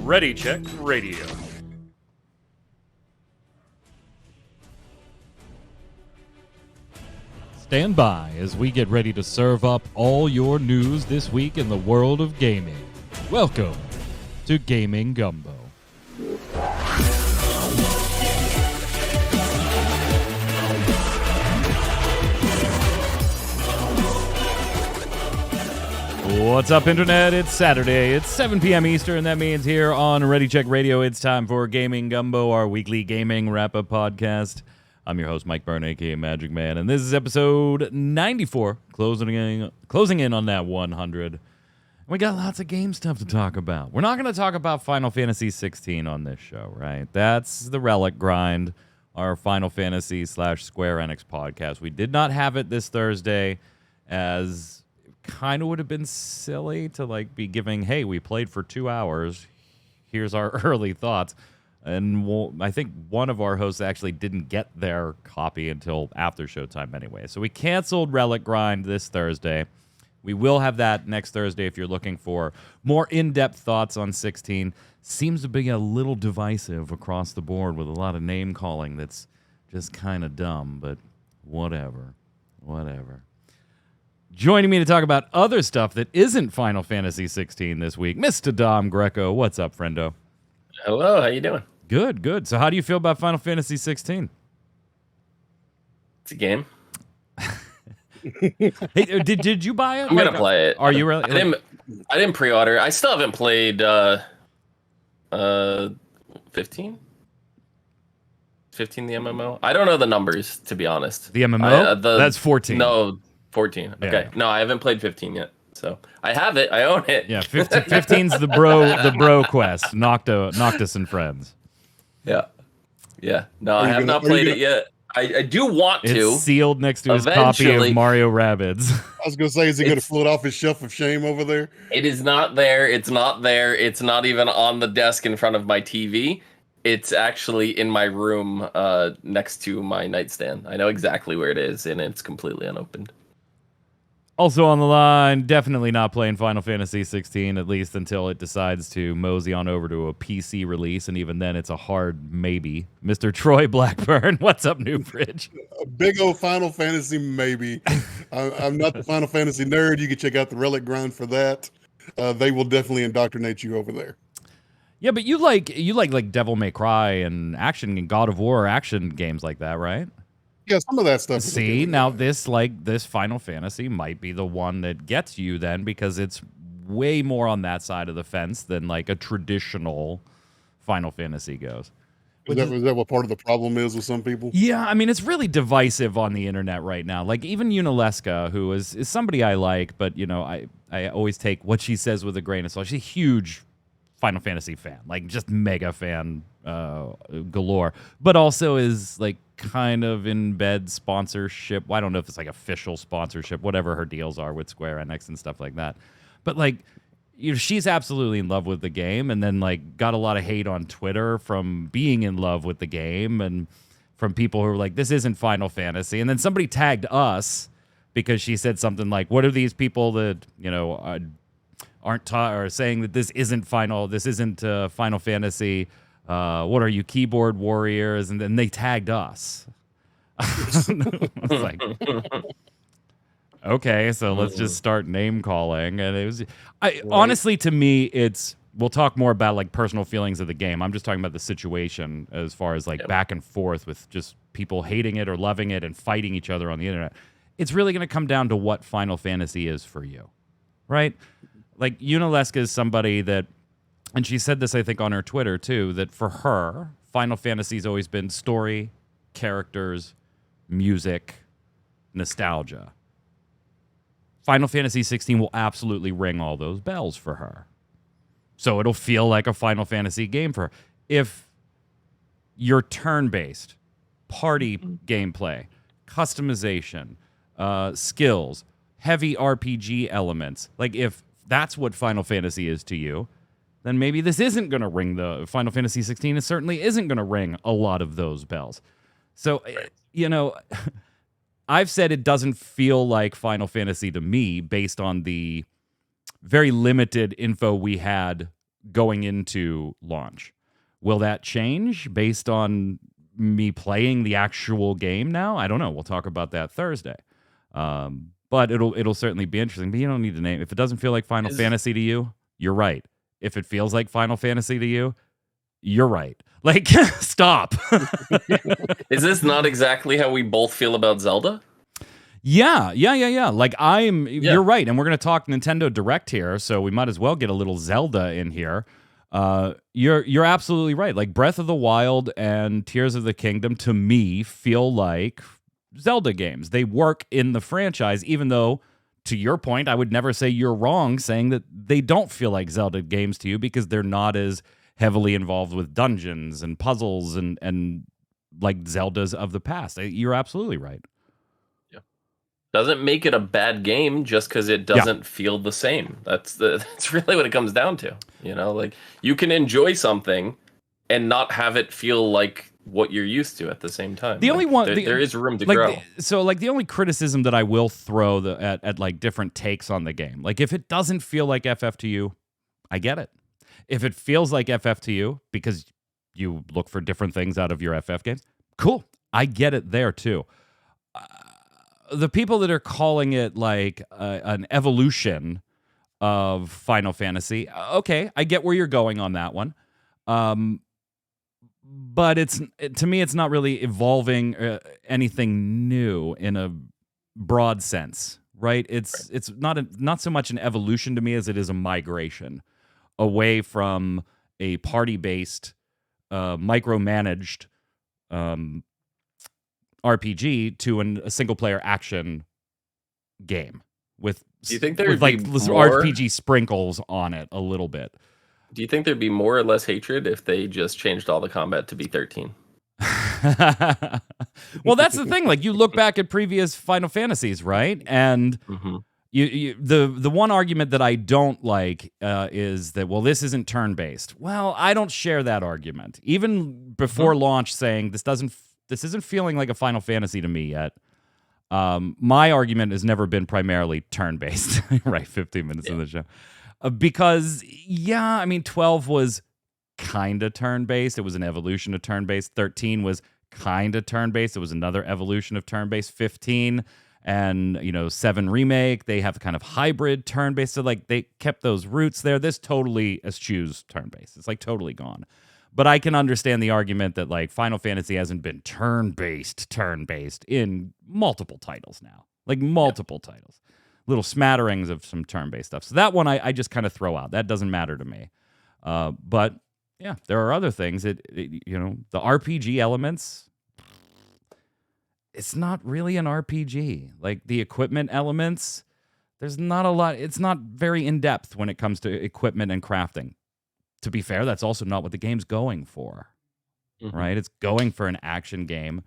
Ready, Check Radio. Stand by as we get ready to serve up all your news this week in the world of gaming. Welcome to Gaming Gumbo. What's up, Internet? It's Saturday. It's 7 p.m. Eastern. That means here on Ready Check Radio, it's time for Gaming Gumbo, our weekly gaming wrap-up podcast. I'm your host, Mike Byrne, a.k.a. Magic Man, and this is episode 94, closing in on that 100. We got lots of game stuff to talk about. We're not going to talk about Final Fantasy 16 on this show, right? That's the Relic Grind, our Final Fantasy / Square Enix podcast. We did not have it this Thursday, as kind of would have been silly to be giving, hey, we played for 2 hours, here's our early thoughts. And I think one of our hosts actually didn't get their copy until after showtime anyway. So we canceled Relic Grind this Thursday. We will have that next Thursday if you're looking for more in-depth thoughts on 16. Seems to be a little divisive across the board with a lot of name calling that's just kind of dumb, but whatever. Joining me to talk about other stuff that isn't Final Fantasy 16 this week, Mr. Dom Greco. What's up, friendo? Hello, how you doing? Good. So how do you feel about Final Fantasy 16? It's a game. Hey, did you buy it? I'm gonna play it. Are you really? I didn't pre-order. I still haven't played 15? 15 the MMO? I don't know the numbers, to be honest. The MMO? That's 14. No, 14. Okay. Yeah. No, I haven't played 15 yet. So I have it. I own it. Yeah, 15's the bro quest. Noctis and friends. Yeah. No, I have not played it yet. I do want to. It's sealed next to his copy of Mario Rabbids. I was gonna say, is he gonna float off his shelf of shame over there? It is not there. It's not there. It's not even on the desk in front of my TV. It's actually in my room next to my nightstand. I know exactly where it is, and it's completely unopened. Also on the line, definitely not playing Final Fantasy 16, at least until it decides to mosey on over to a PC release, and even then it's a hard maybe. Mr. Troy Blackburn, what's up, Newbridge? A big old Final Fantasy maybe. I'm not the Final Fantasy nerd. You can check out the Relic Grind for that. They will definitely indoctrinate you over there. Yeah, but you like Devil May Cry and action and God of War action games like that, right? Yeah, some of that stuff. See, now this Final Fantasy might be the one that gets you then, because it's way more on that side of the fence than like a traditional Final Fantasy goes. Is that what part of the problem is with some people? Yeah, I mean, it's really divisive on the internet right now. Like, even Unileska, who is somebody I like, but, I always take what she says with a grain of salt. She's a huge Final Fantasy fan, like just mega fan galore, but also is like kind of in bed sponsorship. Well, I don't know if it's like official sponsorship, whatever her deals are with Square Enix and stuff like that. But like, she's absolutely in love with the game, and then like got a lot of hate on Twitter from being in love with the game and from people who are like, this isn't Final Fantasy. And then somebody tagged us because she said something like, what are these people that, aren't taught or saying that this isn't Final Fantasy? What are you, keyboard warriors? And then they tagged us. I was like, okay, so let's just start name calling. And it was, honestly, to me, we'll talk more about like personal feelings of the game. I'm just talking about the situation as far as like back and forth with just people hating it or loving it and fighting each other on the internet. It's really going to come down to what Final Fantasy is for you, right? Like, Unileska is somebody that, and she said this, I think, on her Twitter, too, that for her, Final Fantasy's always been story, characters, music, nostalgia. Final Fantasy 16 will absolutely ring all those bells for her. So it'll feel like a Final Fantasy game for her. If your turn-based, party gameplay, customization, skills, heavy RPG elements, like if that's what Final Fantasy is to you, then maybe this isn't going to ring the Final Fantasy 16. It certainly isn't going to ring a lot of those bells. So, I've said it doesn't feel like Final Fantasy to me based on the very limited info we had going into launch. Will that change based on me playing the actual game now? I don't know. We'll talk about that Thursday. But it'll certainly be interesting. But you don't need to name. If it doesn't feel like Final Fantasy to you, you're right. If it feels like Final Fantasy to you, you're right. Like, stop. Is this not exactly how we both feel about Zelda? Yeah. Like you're right. And we're going to talk Nintendo Direct here. So we might as well get a little Zelda in here. You're absolutely right. Like Breath of the Wild and Tears of the Kingdom to me feel like Zelda games. They work in the franchise, even though, to your point, I would never say you're wrong saying that they don't feel like Zelda games to you because they're not as heavily involved with dungeons and puzzles and like Zeldas of the past. You're absolutely right. Yeah. Doesn't make it a bad game just because it doesn't feel the same. That's really what it comes down to. You know, like you can enjoy something and not have it feel like what you're used to at the same time. The only one there is room to grow. The only criticism that I will throw at like different takes on the game, like if it doesn't feel like FF to you, I get it. If it feels like FF to you because you look for different things out of your FF games, cool. I get it there too. The people that are calling it like an evolution of Final Fantasy, okay, I get where you're going on that one. But to me, it's not really evolving anything new in a broad sense, right? It's not so much an evolution to me as it is a migration away from a party-based, micromanaged RPG to a single-player action game with Do you think there with would like be RPG sprinkles on it a little bit. Do you think there'd be more or less hatred if they just changed all the combat to be 13? Well, that's the thing. Like you look back at previous Final Fantasies, right? And the one argument that I don't like is that, well, this isn't turn-based. Well, I don't share that argument. Even before launch saying this isn't feeling like a Final Fantasy to me yet. My argument has never been primarily turn-based, right? 15 minutes in the show. Because, 12 was kind of turn-based. It was an evolution of turn-based. 13 was kind of turn-based. It was another evolution of turn-based. 15 and, 7 Remake, they have kind of hybrid turn-based. So, like, they kept those roots there. This totally eschews turn-based. It's, like, totally gone. But I can understand the argument that, like, Final Fantasy hasn't been turn-based in multiple titles now. Like, multiple titles. Little smatterings of some turn-based stuff. So that one I just kind of throw out. That doesn't matter to me. But, yeah, there are other things. The RPG elements, it's not really an RPG. Like, the equipment elements, there's not a lot. It's not very in-depth when it comes to equipment and crafting. To be fair, that's also not what the game's going for, right? It's going for an action game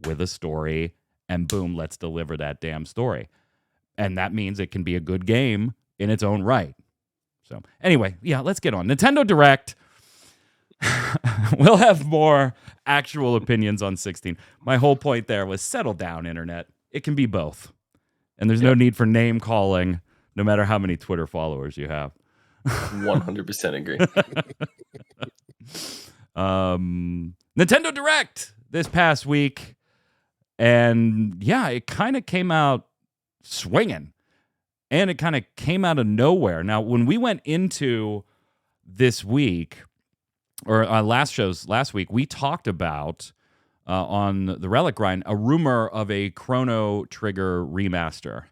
with a story, and boom, let's deliver that damn story. And that means it can be a good game in its own right. So anyway, let's get on. Nintendo Direct. We'll have more actual opinions on 16. My whole point there was settle down, Internet. It can be both. And there's no need for name calling, no matter how many Twitter followers you have. 100% agree. Nintendo Direct this past week. And it kind of came out swinging. And it kind of came out of nowhere. Now, when we went into this week, or last week, we talked about on the Relic Grind a rumor of a Chrono Trigger remaster.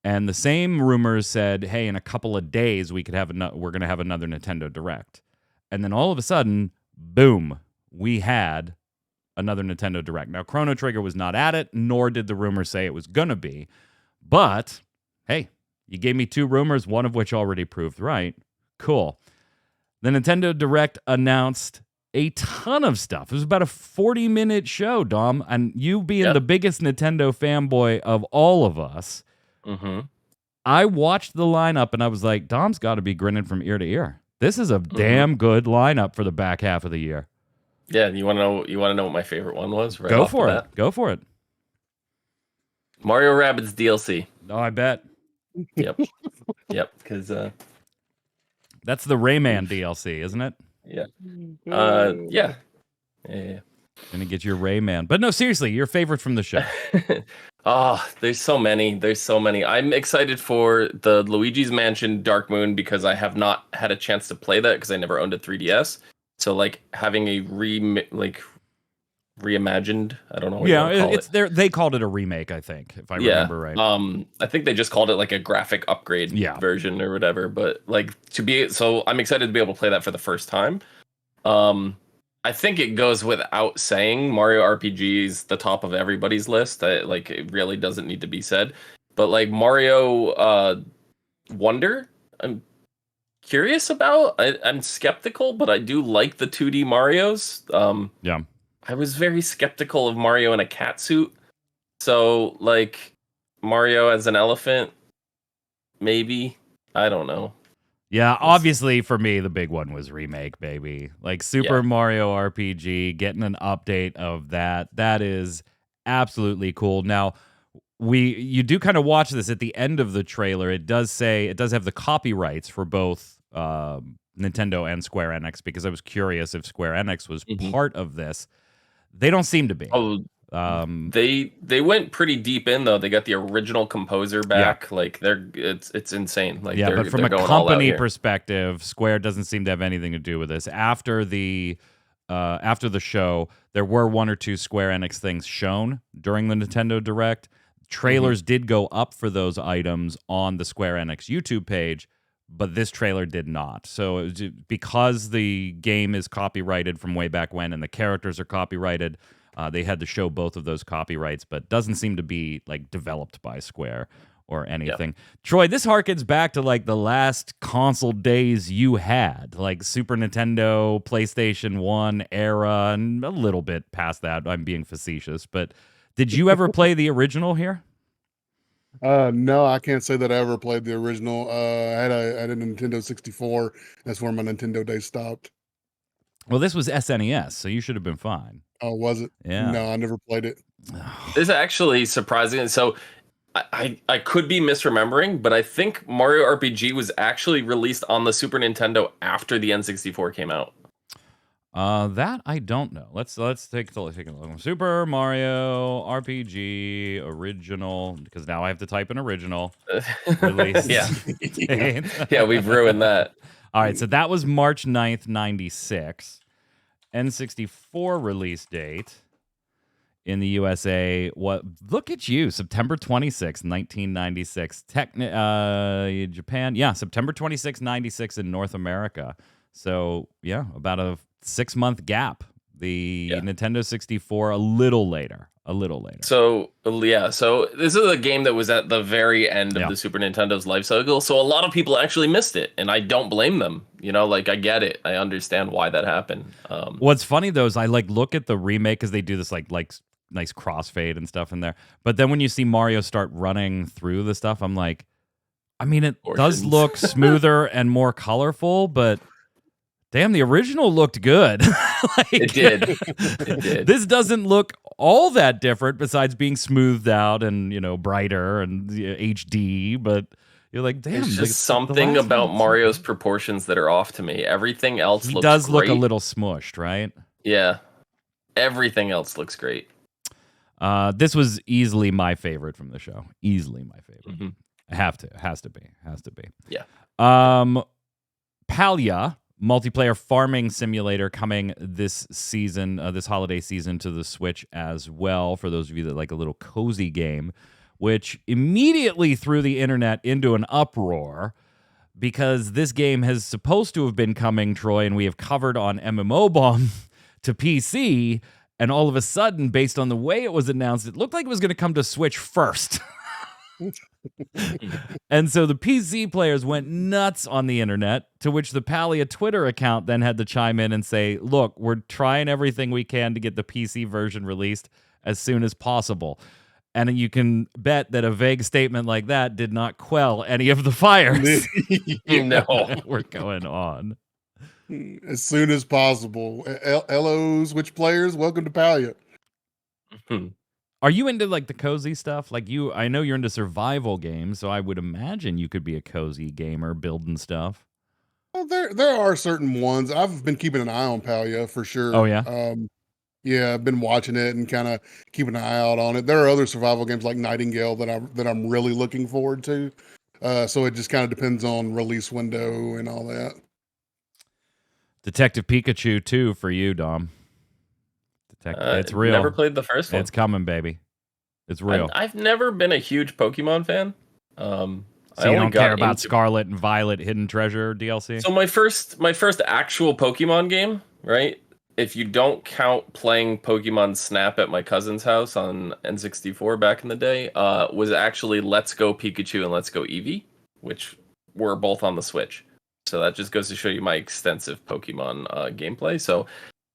And the same rumors said, hey, in a couple of days, we're going to have another Nintendo Direct. And then all of a sudden, boom, we had another Nintendo Direct. Now, Chrono Trigger was not at it, nor did the rumors say it was going to be. But, hey, you gave me 2 rumors, one of which already proved right. Cool. The Nintendo Direct announced a ton of stuff. It was about a 40-minute show, Dom. And you being the biggest Nintendo fanboy of all of us, I watched the lineup and I was like, Dom's got to be grinning from ear to ear. This is a damn good lineup for the back half of the year. Yeah, you want to know what my favorite one was? Right Go off for the it. bat? Go for it. Mario Rabbids DLC. Oh, I bet. Yep. Because That's the Rayman DLC, isn't it? yeah. Mm. Yeah. Gonna get your Rayman. But no, seriously, your favorite from the show. Oh, there's so many. I'm excited for the Luigi's Mansion Dark Moon because I have not had a chance to play that because I never owned a 3DS. So like having a reimagined, I don't know what you want to call it's there. They called it a remake, I think, if I remember right. I think they just called it like a graphic upgrade version or whatever. But like I'm excited to be able to play that for the first time. I think it goes without saying Mario RPG is the top of everybody's list. It really doesn't need to be said. But like Mario Wonder, I'm curious about. I'm skeptical, but I do like the 2D Marios. Yeah. I was very skeptical of Mario in a cat suit. So like Mario as an elephant, maybe. I don't know. Yeah, obviously for me, the big one was Remake, baby. Like Super Mario RPG, getting an update of that. That is absolutely cool. Now, you do kind of watch this at the end of the trailer. It does have the copyrights for both Nintendo and Square Enix, because I was curious if Square Enix was part of this. They don't seem to be. Oh, they went pretty deep in though. They got the original composer back. Yeah. Like it's insane. Like but from a company perspective, Square doesn't seem to have anything to do with this. After the show, there were one or two Square Enix things shown during the Nintendo Direct. Trailers did go up for those items on the Square Enix YouTube page, but this trailer did not. So it was, because the game is copyrighted from way back when and the characters are copyrighted, they had to show both of those copyrights, but doesn't seem to be like developed by Square or anything. Yep. Troy, this harkens back to like the last console days you had, like Super Nintendo, PlayStation 1 era, and a little bit past that. I'm being facetious, but did you ever play the original here? No, I can't say that I ever played the original. I had a Nintendo 64. That's where my Nintendo days stopped. Well, this was SNES, so you should have been fine. Oh, was it? Yeah. No, I never played it. This is actually surprising. So I could be misremembering, but I think Mario RPG was actually released on the Super Nintendo after the N64 came out. That I don't know. Let's take a look. Super Mario RPG original, because now I have to type in original release. Yeah, we've ruined that. All right, so that was March 9th, 96. N64 release date in the USA. What? Look at you, September 26th, 1996. Japan, yeah, September 26th, 96 in North America. So, yeah, about a 6-month gap. The Nintendo 64 a little later. So this is a game that was at the very end of the Super Nintendo's life cycle. So a lot of people actually missed it, and I don't blame them. You know, like I get it. I understand why that happened. What's funny though is I like look at the remake because they do this like nice crossfade and stuff in there. But then when you see Mario start running through the stuff, I'm like, I mean, it does look smoother and more colorful, but damn, the original looked good. It did. This doesn't look all that different besides being smoothed out and, you know, brighter and HD, but you're like, damn. There's just something about Mario's proportions that are off to me. Everything else looks great. He does look a little smushed, right? Yeah. Everything else looks great. This was easily my favorite from the show. Easily my favorite. Has to be. Yeah. Palia, multiplayer farming simulator, coming this season, this holiday season, to the Switch as well, for those of you that like a little cozy game, which immediately threw the internet into an uproar because this game has supposed to have been coming, Troy, and we have covered on MMO Bomb to PC, and all of a sudden, based on the way it was announced, it looked like it was going to come to Switch first. And so the PC players went nuts on the internet, to which the Palia Twitter account then had to chime in and say, look, we're trying everything we can to get the PC version released as soon as possible. And you can bet that a vague statement like that did not quell any of the fires. No, we're going on. As soon as possible. Hello, Switch players. Welcome to Palia. Are you into like the cozy stuff? Like I know you're into survival games, so I would imagine you could be a cozy gamer building stuff. Well, there are certain ones. I've been keeping an eye on Palia for sure. Oh yeah. Yeah, I've been watching it and kind of keeping an eye out on it. There are other survival games like Nightingale that I'm really looking forward to. So it just kind of depends on release window and all that. Detective Pikachu 2 for you, Dom. It's real. Never played the first one. It's coming, baby. It's real. I've never been a huge Pokemon fan. So you don't care about Scarlet and Violet Hidden Treasure DLC? So my first actual Pokemon game, right? If you don't count playing Pokemon Snap at my cousin's house on N64 back in the day, was actually Let's Go Pikachu and Let's Go Eevee, which were both on the Switch. So that just goes to show you my extensive Pokemon gameplay. So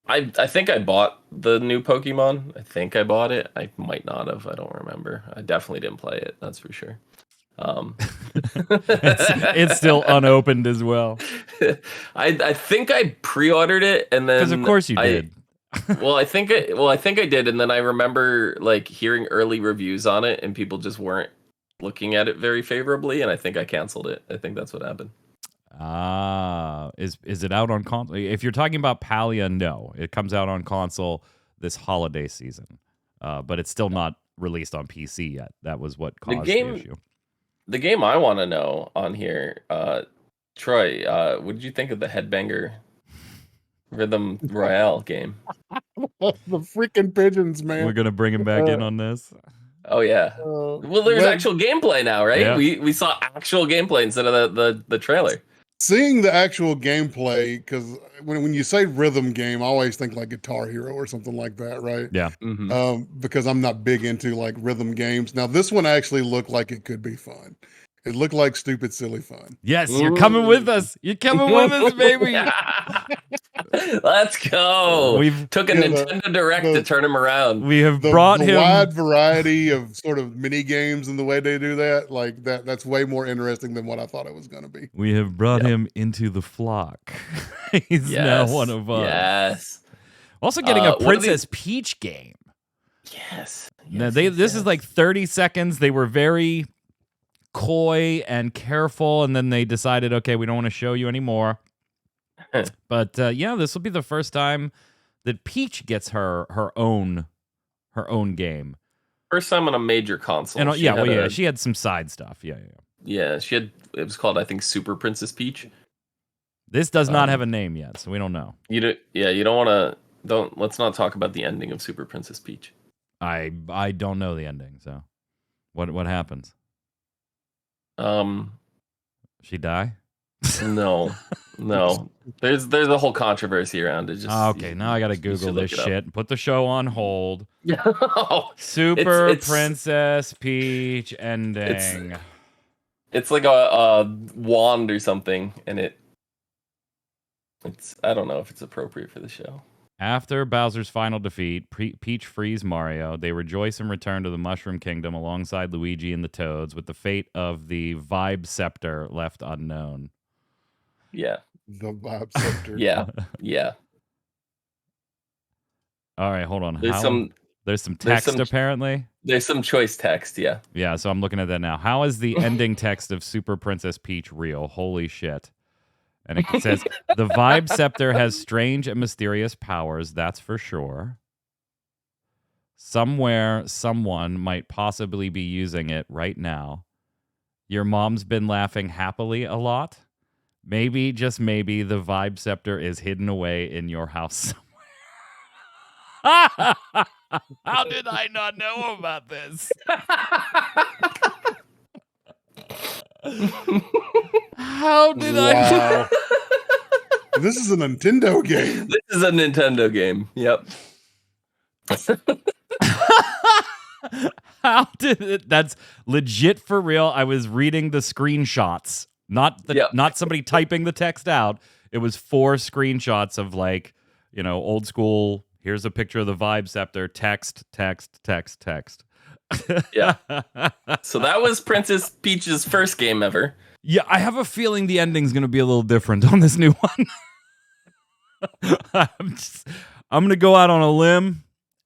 I think I bought the new Pokemon. I think I bought it. I might not have. I don't remember. I definitely didn't play it. That's for sure. It's still unopened as well. I think I pre-ordered it and then because of course you did. I think I did, and then I remember like hearing early reviews on it, and people just weren't looking at it very favorably, and I think I canceled it. I think that's what happened. Is it out on console? If you're talking about Palia, no, it comes out on console this holiday season, but it's still not released on PC yet. That was what caused the issue. The game I want to know on here, Troy, what did you think of the Headbanger Rhythm Royale game? The freaking pigeons, man. We're gonna bring him back in on this. Oh yeah. Well, there's actual gameplay now, right? Yeah. We saw actual gameplay instead of the trailer. Seeing the actual gameplay, because when you say rhythm game, I always think like Guitar Hero or something like that, right? Yeah. Mm-hmm. Because I'm not big into like rhythm games. Now this one actually looked like it could be fun. It looked like stupid, silly fun. Yes, you're coming with us. You're coming with us, baby. Let's go. We've took a Nintendo Direct to turn him around. We have brought him wide variety of sort of mini games and the way they do that. Like that's way more interesting than what I thought it was going to be. We have brought him into the flock. He's now one of us. Yes. Also getting a Princess Peach game. Yes. Now this is like 30 seconds. They were very coy and careful, and then they decided, okay, we don't want to show you anymore. But yeah, this will be the first time that Peach gets her own game. First time on a major console. And she had some side stuff. Yeah, she had. It was called, I think, Super Princess Peach. This does not have a name yet, so we don't know. You don't want to. Let's not talk about the ending of Super Princess Peach. I don't know the ending. So, what happens? She die? No. There's a whole controversy around it. Now I gotta Google this shit and put the show on hold. No. Super Princess Peach ending. It's like a wand or something, and it's I don't know if it's appropriate for the show. After Bowser's final defeat, Peach frees Mario. They rejoice and return to the Mushroom Kingdom alongside Luigi and the Toads, with the fate of the Vibe Scepter left unknown. Yeah. The Vibe Scepter. Yeah. All right, hold on. There's some text, apparently. There's some choice text, yeah. Yeah, so I'm looking at that now. How is the ending text of Super Princess Peach real? Holy shit. And it says, the Vibe Scepter has strange and mysterious powers, that's for sure. Somewhere, someone might possibly be using it right now. Your mom's been laughing happily a lot. Maybe, just maybe, the Vibe Scepter is hidden away in your house somewhere. How did I not know about this? How did I? This is a Nintendo game. This is a Nintendo game. Yep. How did it? That's legit for real. I was reading the screenshots, not somebody typing the text out. It was 4 screenshots of old school. Here's a picture of the Vibe Scepter. Text. Yeah. So that was Princess Peach's first game ever. Yeah, I have a feeling the ending's going to be a little different on this new one. I'm going to go out on a limb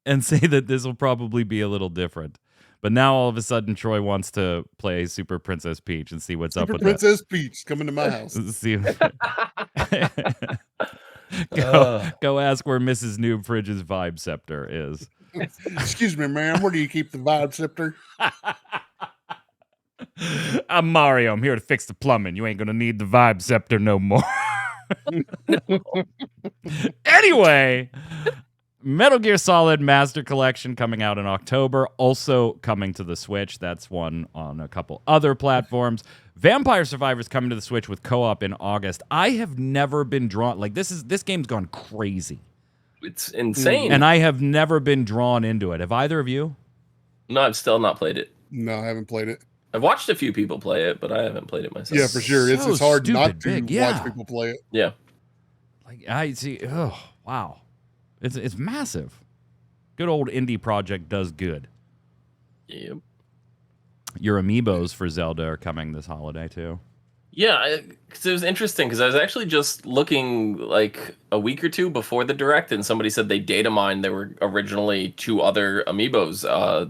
and say that this will probably be a little different. But now all of a sudden, Troy wants to play Super Princess Peach and see what's up with Princess Peach coming to my house. that. See, Uh, go ask where Mrs. Noob Fridge's Vibe Scepter is. Excuse me, ma'am. Where do you keep the vibe scepter? I'm Mario. I'm here to fix the plumbing. You ain't gonna need the Vibe Scepter no more. Anyway, Metal Gear Solid Master Collection coming out in October, also coming to the Switch. That's one on a couple other platforms. Vampire Survivors coming to the Switch with co-op in August. I have never been drawn this game's gone crazy. it's insane. And I have never been drawn into it. Have either of you? No, I've still not played it. No, I haven't played it. I've watched a few people play it, but I haven't played it myself. Yeah, for sure. It's So hard stupid not to big, yeah. watch people play it. Yeah. Like I see. Oh wow, it's massive. Good old indie project does good. Yep. Your amiibos for Zelda are coming this holiday too. Yeah, because it was interesting because I was actually just looking like a week or two before the direct, and somebody said they data mined. There were originally 2 other amiibos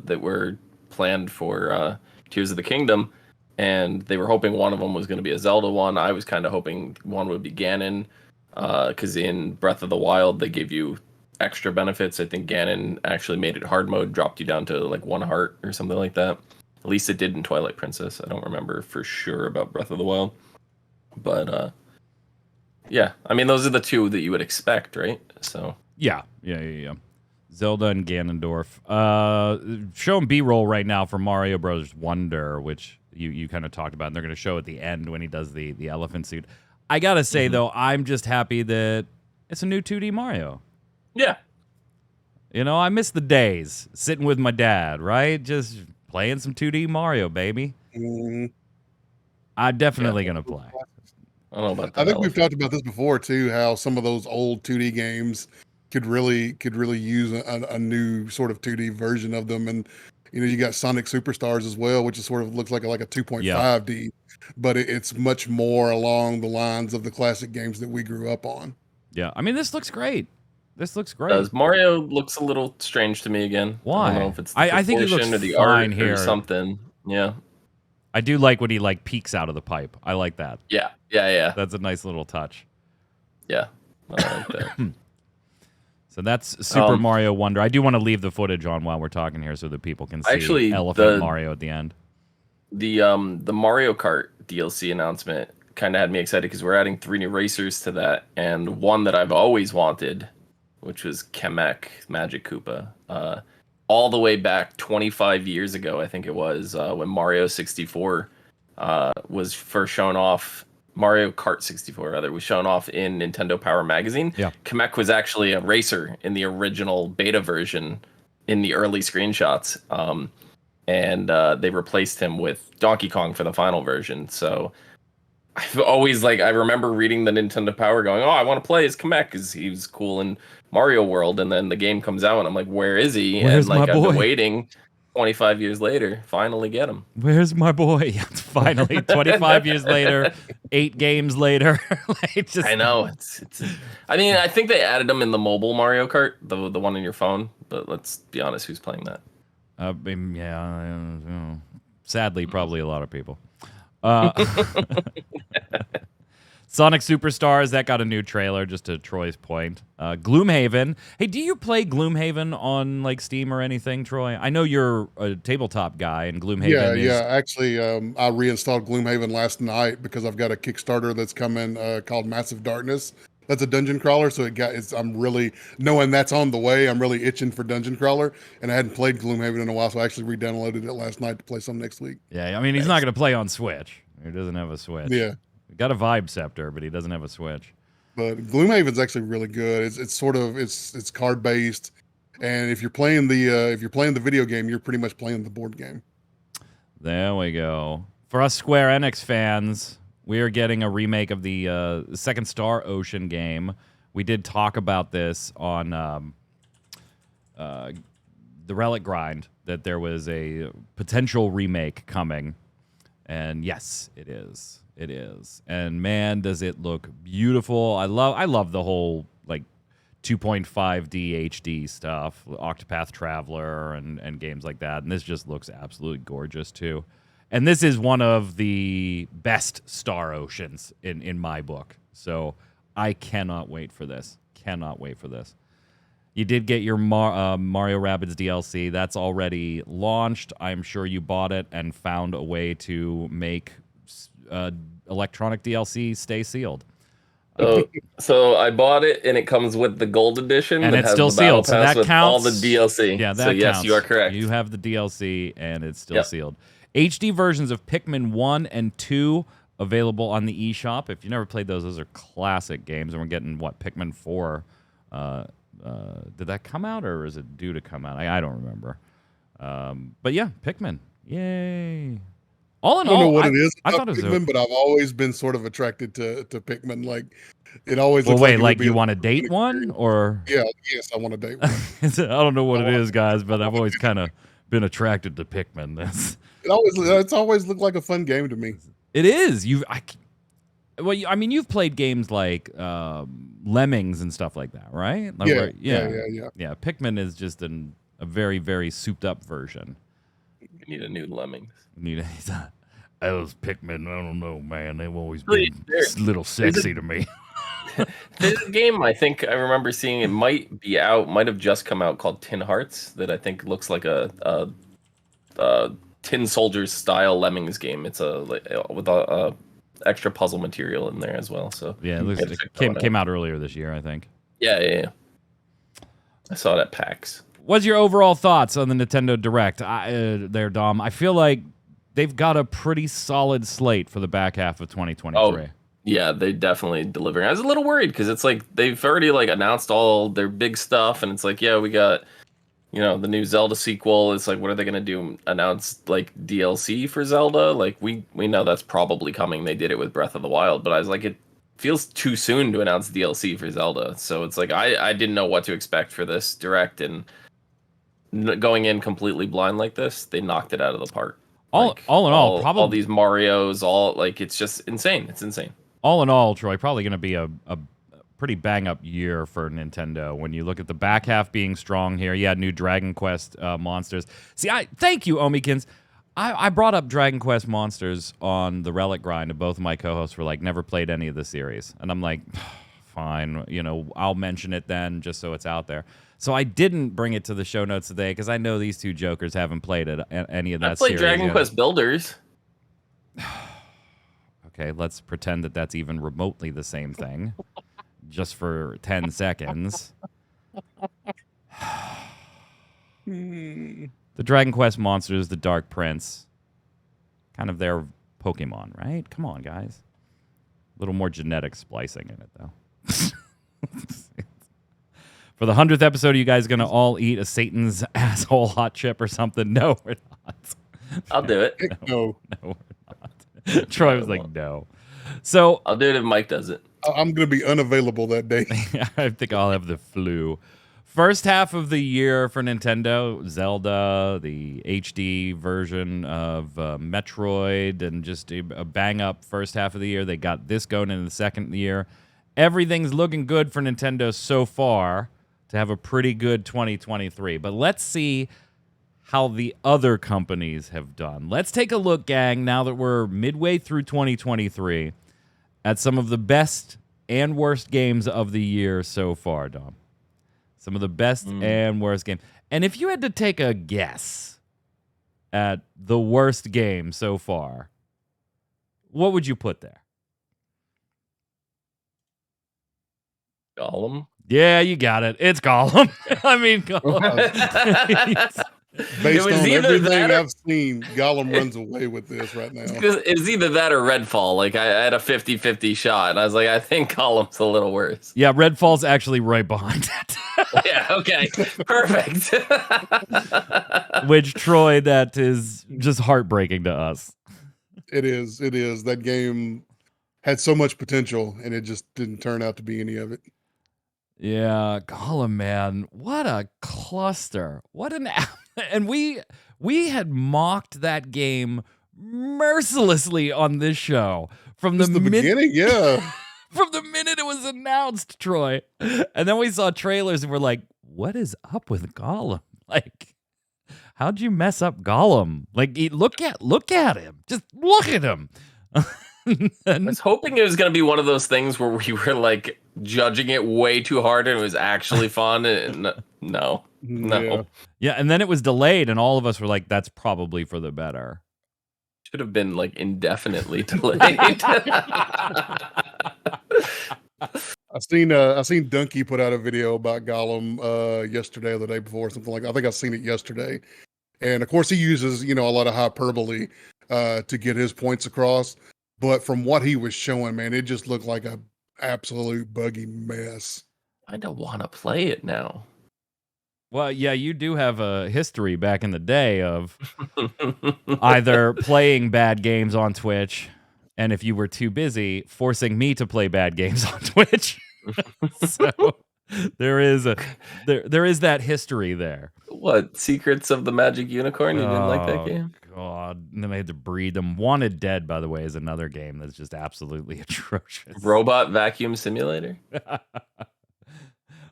that were planned for Tears of the Kingdom, and they were hoping one of them was going to be a Zelda one. I was kind of hoping one would be Ganon, because in Breath of the Wild they gave you extra benefits. I think Ganon actually made it hard mode, dropped you down to like 1 heart or something like that. At least it did in Twilight Princess. I don't remember for sure about Breath of the Wild. But, yeah. I mean, those are the 2 that you would expect, right? So Yeah. Zelda and Ganondorf. Showing B-roll right now for Mario Bros. Wonder, which you kind of talked about, and they're going to show at the end when he does the elephant suit. I got to say, though, I'm just happy that it's a new 2D Mario. yeah. You know, I miss the days sitting with my dad, right? Just playing some 2D Mario, baby. Mhm. I'm definitely going to play. I don't know about that. I think we've talked about this before too. How some of those old 2D games could really use a new sort of 2D version of them, and you got Sonic Superstars as well, which is sort of looks like a 2.5D, but it's much more along the lines of the classic games that we grew up on. Yeah, I mean, this looks great. Mario looks a little strange to me again. Why? I don't know if it's the I think he looks proportion or the fine art here. or something. Yeah. I do like when he peeks out of the pipe. I like that. Yeah. That's a nice little touch. Yeah. I like that. So that's Super Mario Wonder. I do want to leave the footage on while we're talking here so that people can see Actually, Elephant Mario at the end. The Mario Kart DLC announcement kind of had me excited because we're adding 3 new racers to that, and one that I've always wanted, which was Kamek Magic Koopa. All the way back 25 years ago, I think it was, when Mario 64 was first shown off. Mario Kart 64, rather, was shown off in Nintendo Power Magazine. Yeah. Kamek was actually a racer in the original beta version in the early screenshots. And they replaced him with Donkey Kong for the final version. So I've always, I remember reading the Nintendo Power going, oh, I want to play as Kamek because he was cool in Mario World. And then the game comes out and I'm like, where is he? Where's and my boy? I've been waiting 25 years later, finally get him. Where's my boy? Finally, 25 years later, 8 games later. I know. It's. I mean, I think they added him in the mobile Mario Kart, the one on your phone. But let's be honest, who's playing that? Sadly, probably a lot of people. Sonic Superstars, that got a new trailer, just to Troy's point. Gloomhaven. Hey, do you play Gloomhaven on Steam or anything, Troy? I know you're a tabletop guy, and Gloomhaven is... Yeah. Actually, I reinstalled Gloomhaven last night because I've got a Kickstarter that's coming called Massive Darkness. That's a dungeon crawler, so I'm really, knowing that's on the way, I'm really itching for dungeon crawler, and I hadn't played Gloomhaven in a while, so I actually re-downloaded it last night to play some next week. Yeah, I mean, he's not going to play on Switch. He doesn't have a Switch. Yeah. Got a Vibe Scepter, but he doesn't have a Switch. But Gloomhaven's actually really good. It's card based, and if you're playing the video game, you're pretty much playing the board game. There we go. For us Square Enix fans, we are getting a remake of the Second Star Ocean game. We did talk about this on the Relic Grind, that there was a potential remake coming. And yes, it is. It is. And man, does it look beautiful. I love the whole 2.5D HD stuff, Octopath Traveler and games like that. And this just looks absolutely gorgeous too. And this is one of the best Star Oceans in my book. So I cannot wait for this. Cannot wait for this. You did get your Mario Rabbids DLC. That's already launched. I'm sure you bought it and found a way to make electronic DLC stay sealed. So I bought it, and it comes with the gold edition, and that it's has still the battle sealed. So pass that with counts. all the DLC. Yeah, that so yes, counts. you are correct. You have the DLC, and it's still sealed. HD versions of Pikmin 1 and 2 available on the eShop. If you never played those are classic games. And we're getting, Pikmin 4. Did that come out, or is it due to come out? I don't remember. But yeah, Pikmin. Yay. All in all, I don't know what it is I about thought it was Pikmin, but I've always been sort of attracted to Pikmin. Like, it always well, looks wait, like, like you want to date one, or? Yeah, yes, I want to date one. I don't know what it is, guys, but I've always kind of been attracted to Pikmin. It's always looked like a fun game to me. It is. I mean, you've played games like Lemmings and stuff like that, right? Like Yeah. Pikmin is just a very, very souped up version. You need a new Lemmings. Those Pikmin, I don't know, man. They've always been a little sexy to me. There's a game I think I remember seeing. It might be out, might have just come out, called Tin Hearts, that I think looks like a Tin Soldiers style Lemmings game. It's with a extra puzzle material in there as well. So yeah, it came out earlier this year, I think. Yeah. I saw it at PAX. What's your overall thoughts on the Nintendo Direct there, Dom? I feel like they've got a pretty solid slate for the back half of 2023. Oh, yeah, they definitely deliver. I was a little worried because it's like they've already announced all their big stuff, and it's like, yeah, we got the new Zelda sequel. It's like, what are they gonna do? Announce DLC for Zelda? Like we know that's probably coming. They did it with Breath of the Wild, but I was like, it feels too soon to announce DLC for Zelda. So it's like I didn't know what to expect for this Direct, and going in completely blind like this, they knocked it out of the park. All in all, probably all these Marios, it's just insane. It's insane. All in all, Troy, probably going to be a pretty bang-up year for Nintendo. When you look at the back half being strong here, you had new Dragon Quest monsters. See, thank you, Omikins. I brought up Dragon Quest monsters on the Relic Grind, and both of my co-hosts were like, never played any of the series. And I'm like, fine, I'll mention it then just so it's out there. So I didn't bring it to the show notes today because I know these two jokers haven't played any of that I played series Dragon yet. Quest Builders. Okay, let's pretend that that's even remotely the same thing. Just for 10 seconds. The Dragon Quest monsters, the Dark Prince. Kind of their Pokemon, right? Come on, guys. A little more genetic splicing in it, though. For the 100th episode, are you guys going to all eat a Satan's asshole hot chip or something? No, we're not. I'll do it. No, we're not. Troy was like, no. So I'll do it if Mike does it. I'm going to be unavailable that day. I think I'll have the flu. First half of the year for Nintendo, Zelda, the HD version of Metroid, and just a bang-up first half of the year. They got this going into the second year. Everything's looking good for Nintendo so far to have a pretty good 2023. But let's see how the other companies have done. Let's take a look, gang, now that we're midway through 2023, at some of the best and worst games of the year so far, Dom. Some of the best and worst games. And if you had to take a guess at the worst game so far, what would you put there? Gollum. Yeah, you got it. It's Gollum. I mean, Gollum. Based on everything or, I've seen, Gollum runs away with this right now. It was either that or Redfall. Like, I had a 50-50 shot, and I was like, I think Gollum's a little worse. Yeah, Redfall's actually right behind it. Yeah, okay. Perfect. Which, Troy, that is just heartbreaking to us. It is. That game had so much potential, and it just didn't turn out to be any of it. Yeah, Gollum, man, what a cluster! What an and we had mocked that game mercilessly on this show from the beginning. Yeah, from the minute it was announced, Troy. And then we saw trailers and we're like, what is up with Gollum? Like, how'd you mess up Gollum? Like, look at him. Just look at him. I was hoping it was going to be one of those things where we were like judging it way too hard and it was actually fun. And no. Yeah, and then it was delayed and all of us were like, that's probably for the better. Should have been like indefinitely delayed. I seen Donkey put out a video about Gollum yesterday or the day before, something like that. I think I seen it yesterday. And of course he uses, a lot of hyperbole to get his points across. But from what he was showing, man, it just looked like a absolute buggy mess. I don't want to play it now. Well, yeah, you do have a history back in the day of either playing bad games on Twitch, and if you were too busy, forcing me to play bad games on Twitch. So there is that history there. What, Secrets of the Magic Unicorn? You didn't like that game? God, and then they had to breed them. Wanted Dead, by the way, is another game that's just absolutely atrocious. Robot Vacuum Simulator?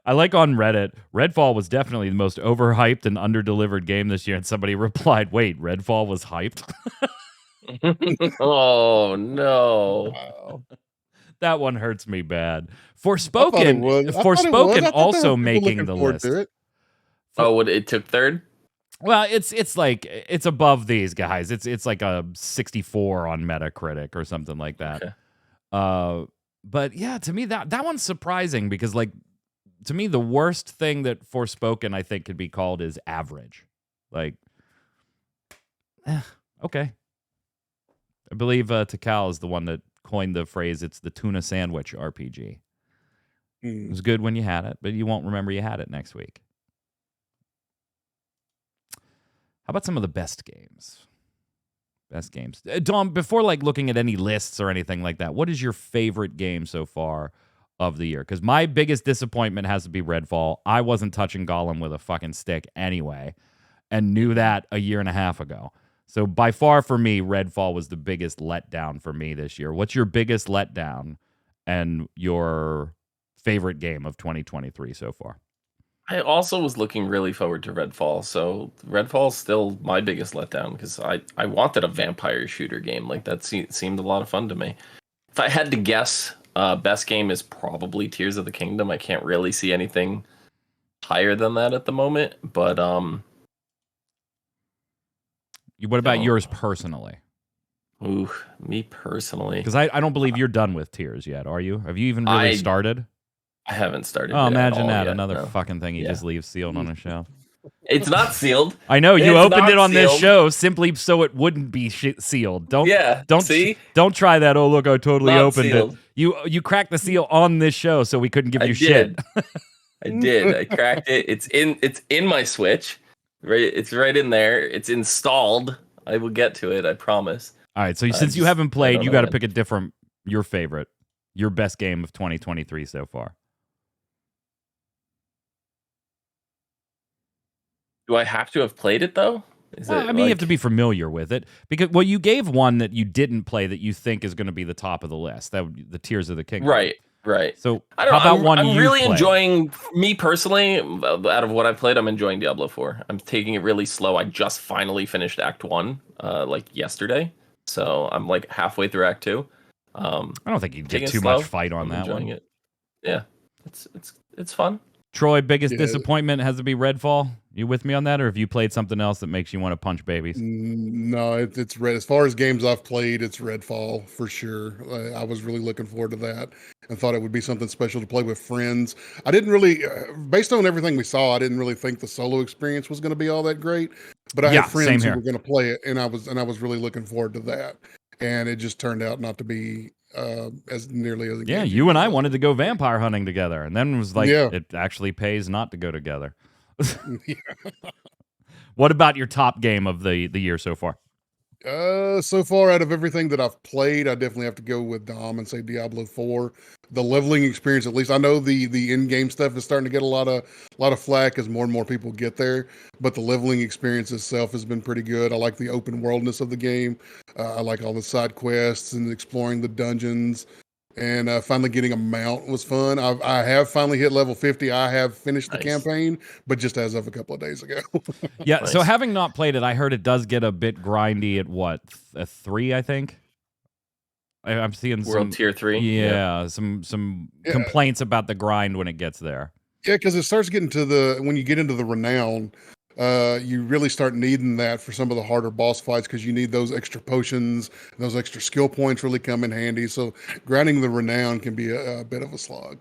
I like on Reddit, Redfall was definitely the most overhyped and underdelivered game this year, and somebody replied, wait, Redfall was hyped? Oh, no. Wow. That one hurts me bad. Forspoken also making the list. Oh, it took third? Well, it's like it's above these guys. It's like a 64 on Metacritic or something like that. Okay. But yeah, to me that one's surprising because like to me the worst thing that Forspoken I think could be called is average. Like, okay. I believe Takal is the one that coined the phrase. It's the tuna sandwich RPG. It was good when you had it, but you won't remember you had it next week. How about some of the best games? Best games. Dom, before like looking at any lists or anything like that, what is your favorite game so far of the year? Because my biggest disappointment has to be Redfall. I wasn't touching Gollum with a fucking stick anyway, and knew that a year and a half ago. So by far for me, Redfall was the biggest letdown for me this year. What's your biggest letdown and your favorite game of 2023 so far? I also was looking really forward to Redfall, so Redfall's still my biggest letdown because I wanted a vampire shooter game. Like that seemed a lot of fun to me. If I had to guess, best game is probably Tears of the Kingdom. I can't really see anything higher than that at the moment, but what about yours personally? Ooh, me personally. Because I don't believe you're done with Tears yet, are you? Have you even really started? I haven't started. Oh, imagine that. Another fucking thing you just leave sealed on a shelf. It's not sealed. I know you opened it on this show simply so it wouldn't be sealed. Don't see. Don't try that. Oh look, I totally opened it. You cracked the seal on this show so we couldn't give you shit. I did. I cracked it. It's in my Switch. Right. It's right in there. It's installed. I will get to it. I promise. All right. So since you haven't played, you got to pick your favorite, your best game of 2023 so far. Do I have to have played it though? You have to be familiar with it because you gave one that you didn't play that you think is going to be the top of the list. That would be the Tears of the Kingdom. Right. So I don't know. How about one I'm really played? enjoying, me personally, out of what I've played, I'm enjoying Diablo 4. I'm taking it really slow. I just finally finished Act 1 like yesterday. So I'm like halfway through Act 2. I don't think you get too much fight on that one. It. Yeah. It's fun. Troy, biggest disappointment has to be Redfall. You with me on that, or have you played something else that makes you want to punch babies? No, it's Red. As far as games I've played, it's Redfall for sure. I was really looking forward to that and thought it would be something special to play with friends. I didn't really, based on everything we saw, I didn't really think the solo experience was going to be all that great. But I had friends who were going to play it, and I was really looking forward to that. And it just turned out not to be as nearly as you and I wanted to go vampire hunting together, and then it was like it actually pays not to go together. What about your top game of the year so far? So far, out of everything that I've played, I definitely have to go with Dom and say Diablo 4. The leveling experience, at least, I know the in-game stuff is starting to get a lot of flack as more and more people get there. But the leveling experience itself has been pretty good. I like the open worldness of the game. I like all the side quests and exploring the dungeons. and finally getting a mount was fun. I have finally hit level 50. I have finished the Nice. campaign, but just as of a couple of days ago. Yeah, so Nice. having not played it, I heard it does get a bit grindy at what, a 3, I think? I'm seeing World Tier 3. Yeah, some Yeah. complaints about the grind when it gets there. Yeah, because it starts getting to when you get into the renown, you really start needing that for some of the harder boss fights because you need those extra potions, those extra skill points really come in handy. So grinding the renown can be a bit of a slog.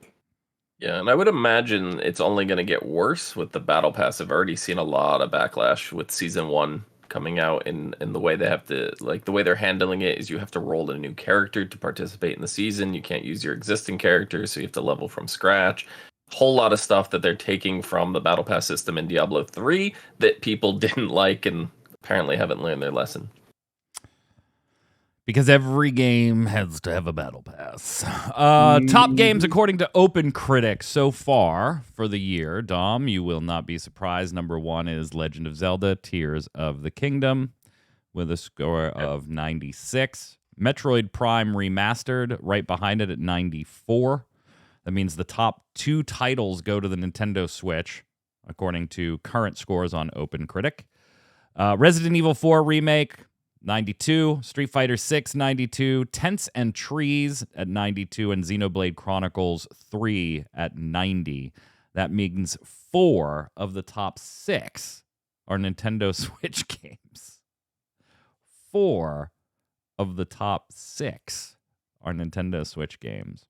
Yeah, and I would imagine it's only going to get worse with the battle pass. I've already seen a lot of backlash with season 1 coming out, and the way they have to, like, the way they're handling it is you have to roll a new character to participate in the season. You can't use your existing character, so you have to level from scratch. Whole lot of stuff that they're taking from the battle pass system in Diablo 3 that people didn't like and apparently haven't learned their lesson. Because every game has to have a battle pass. Top games according to Open Critic so far for the year. Dom, you will not be surprised. Number 1 is Legend of Zelda, Tears of the Kingdom, with a score of 96. Metroid Prime Remastered, right behind it at 94. That means the top 2 titles go to the Nintendo Switch, according to current scores on Open Critic. Resident Evil 4 Remake, 92, Street Fighter 6, 92, Tents and Trees at 92, and Xenoblade Chronicles 3 at 90. That means 4 of the top 6 are Nintendo Switch games. 4 of the top 6 are Nintendo Switch games.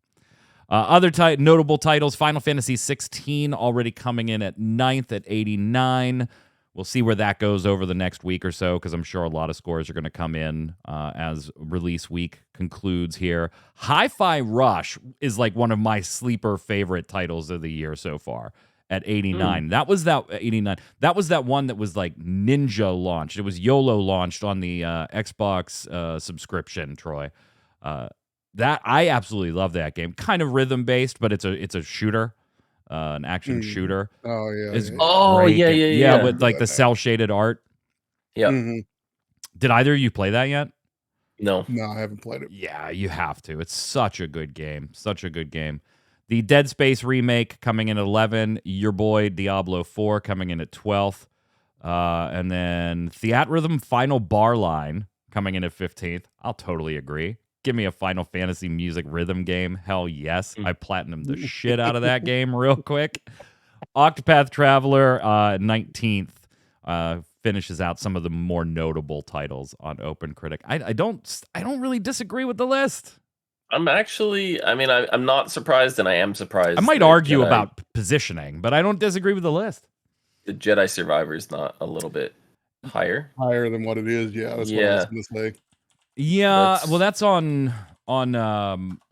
Other notable titles, Final Fantasy 16 already coming in at 9th at 89. We'll see where that goes over the next week or so, because I'm sure a lot of scores are going to come in as release week concludes here. Hi-Fi Rush is like one of my sleeper favorite titles of the year so far at 89. That was that 89. That was that one that was like Ninja launched. It was YOLO launched on the Xbox subscription, Troy. That I absolutely love that game. Kind of rhythm based, but it's a shooter. An action shooter. Oh yeah. Is Oh, great yeah, game. yeah, yeah. with like the cell shaded art. Yeah. Did either of you play that yet? No. No, I haven't played it. Yeah, you have to. It's such a good game. Such a good game. The Dead Space remake coming in at 11. Your boy Diablo 4 coming in at 12th. And then Theatrhythm Final Bar Line coming in at 15th. I'll totally agree. Give me a Final Fantasy music rhythm game. Hell yes. I platinumed the shit out of that game real quick. Octopath Traveler, 19th, finishes out some of the more notable titles on Open Critic. I don't really disagree with the list. I'm actually, I'm not surprised, and I am surprised. I might that argue Jedi- about positioning, but I don't disagree with the list. the Jedi Survivor is not a little bit higher. Higher than what it is. Yeah, that's what I was going to say. Yeah, well, that's on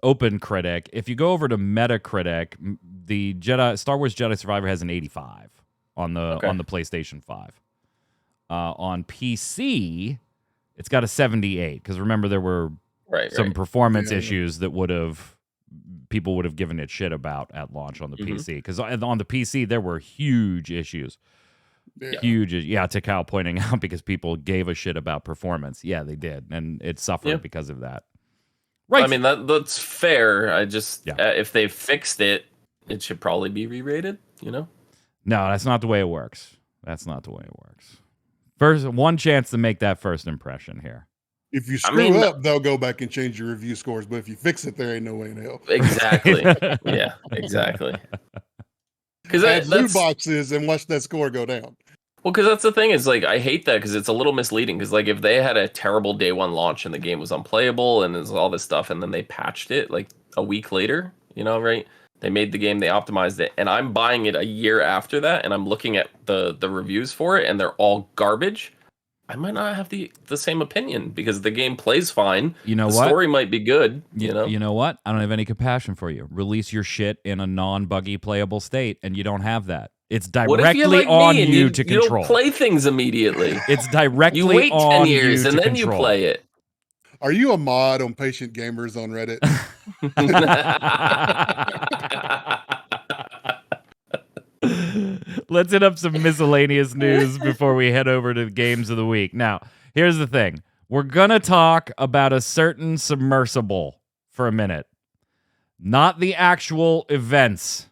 Open Critic. If you go over to Metacritic, the Star Wars Jedi Survivor has an 85 on the PlayStation 5. On PC, it's got a 78 because remember there were some performance issues that people would have given it shit about at launch on the PC, because on the PC there were huge issues. Tikal pointing out because people gave a shit about performance. Yeah, they did, and it suffered because of that. Right. I mean, that's fair. I just if they fixed it, it should probably be re-rated. No, that's not the way it works. That's not the way it works. First, one chance to make that first impression here. If you screw up, they'll go back and change your review scores. But if you fix it, there ain't no way in hell. Exactly. Yeah, exactly. Because add loot boxes and watch that score go down. Well, because that's the thing is, like, I hate that because it's a little misleading. Because, like, if they had a terrible day one launch and the game was unplayable and there's all this stuff, and then they patched it like a week later, right? They made the game, they optimized it, and I'm buying it a year after that, and I'm looking at the reviews for it, and they're all garbage. I might not have the same opinion because the game plays fine. The story might be good. You know what? I don't have any compassion for you. Release your shit in a non-buggy playable state, and you don't have that. It's directly on you to control. You don't play things immediately. It's directly you wait 10 years and then control. You play it. Are you a mod on Patient Gamers on Reddit? Let's hit up some miscellaneous news before we head over to the games of the week. Now, here's the thing. We're going to talk about a certain submersible for a minute. not the actual events.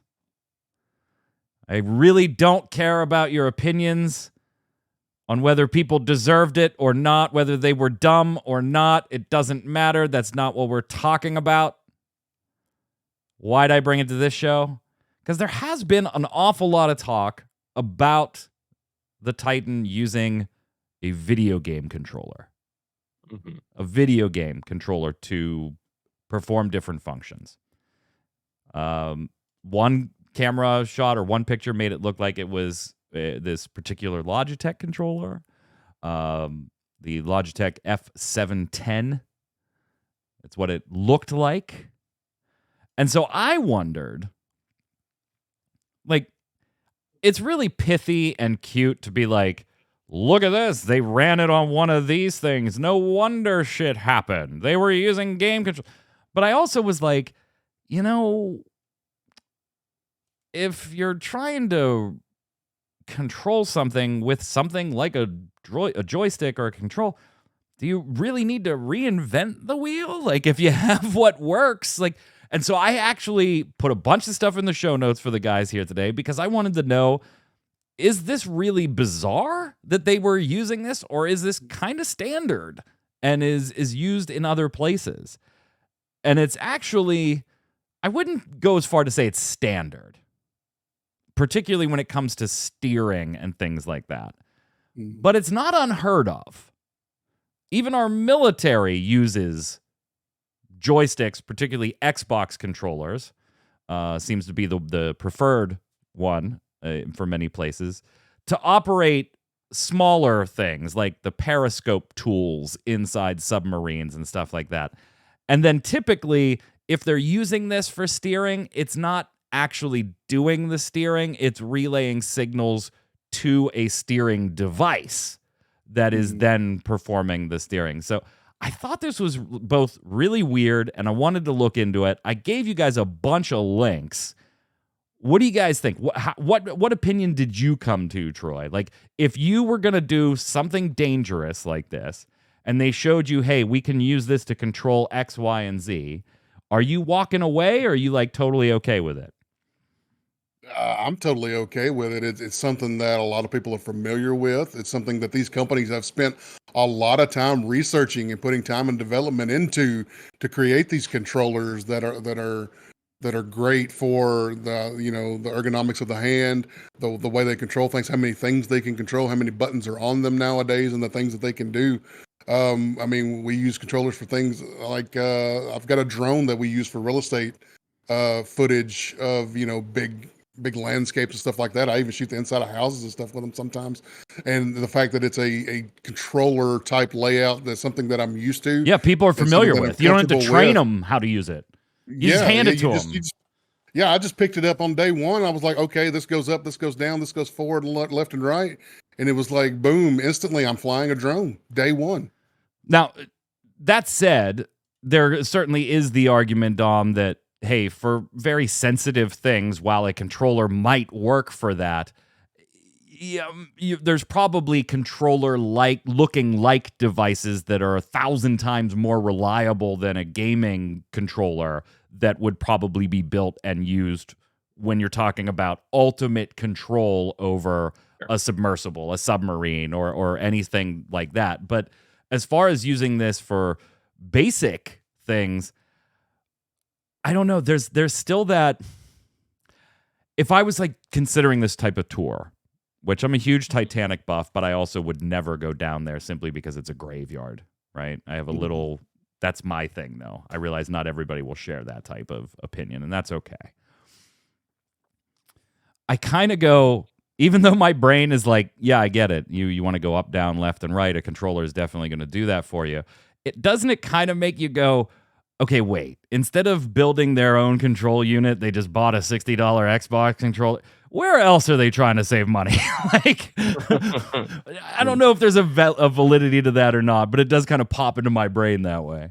I really don't care about your opinions on whether people deserved it or not, whether they were dumb or not. It doesn't matter. That's not what we're talking about. Why'd I bring it to this show? Because there has been an awful lot of talk about the Titan using a video game controller. A video game controller to perform different functions. One camera shot or one picture made it look like it was this particular Logitech controller. The Logitech F710. That's what it looked like. And so I wondered, like, it's really pithy and cute to be like, look at this. They ran it on one of these things. No wonder shit happened. They were using game control. But I also was like, you know, if you're trying to control something with something like a joystick or a control, do you really need to reinvent the wheel? Like, if you have what works, like... And so I actually put a bunch of stuff in the show notes for the guys here today because I wanted to know, is this really bizarre that they were using this, or is this kind of standard and is used in other places? And it's actually, I wouldn't go as far to say it's standard, particularly when it comes to steering and things like that. But it's not unheard of. Even our military uses joysticks, particularly Xbox controllers, seems to be the preferred one for many places, to operate smaller things like the periscope tools inside submarines and stuff like that. And then typically, if they're using this for steering, it's not actually doing the steering, it's relaying signals to a steering device that is then performing the steering. So I thought this was both really weird, and I wanted to look into it. I gave you guys a bunch of links. What do you guys think? What opinion did you come to, Troy? Like, if you were going to do something dangerous like this, and they showed you, hey, we can use this to control X, Y, and Z, are you walking away, or are you, like, totally okay with it? I'm totally okay with it. It's something that a lot of people are familiar with. It's something that these companies have spent a lot of time researching and putting time and development into to create these controllers that are great for the the ergonomics of the hand, the way they control things, how many things they can control, how many buttons are on them nowadays, and the things that they can do. I mean, we use controllers for things like I've got a drone that we use for real estate footage of big landscapes and stuff like that. I even shoot the inside of houses and stuff with them sometimes. And the fact that it's a controller type layout, that's something that I'm used to. Yeah, people are familiar with. You don't have to train them how to use it. You just hand it to them. I just picked it up on day one. I was like, okay, this goes up, this goes down, this goes forward, left and right. And it was like, boom, instantly I'm flying a drone, day one. Now, that said, there certainly is the argument, Dom, that hey, for very sensitive things, while a controller might work for that, there's probably controller-like looking like devices that are 1,000 times more reliable than a gaming controller that would probably be built and used when you're talking about ultimate control over a submersible, a submarine, or anything like that. But as far as using this for basic things, I don't know. There's still that. If I was like considering this type of tour, which I'm a huge Titanic buff, but I also would never go down there simply because it's a graveyard, right? I have a little. That's my thing, though. I realize not everybody will share that type of opinion, and that's okay. I kind of go, even though my brain is like, yeah, I get it. You want to go up, down, left, and right. A controller is definitely going to do that for you. Doesn't it kind of make you go, okay, wait, instead of building their own control unit, they just bought a $60 Xbox controller. Where else are they trying to save money? Like, I don't know if there's a validity to that or not, but it does kind of pop into my brain that way.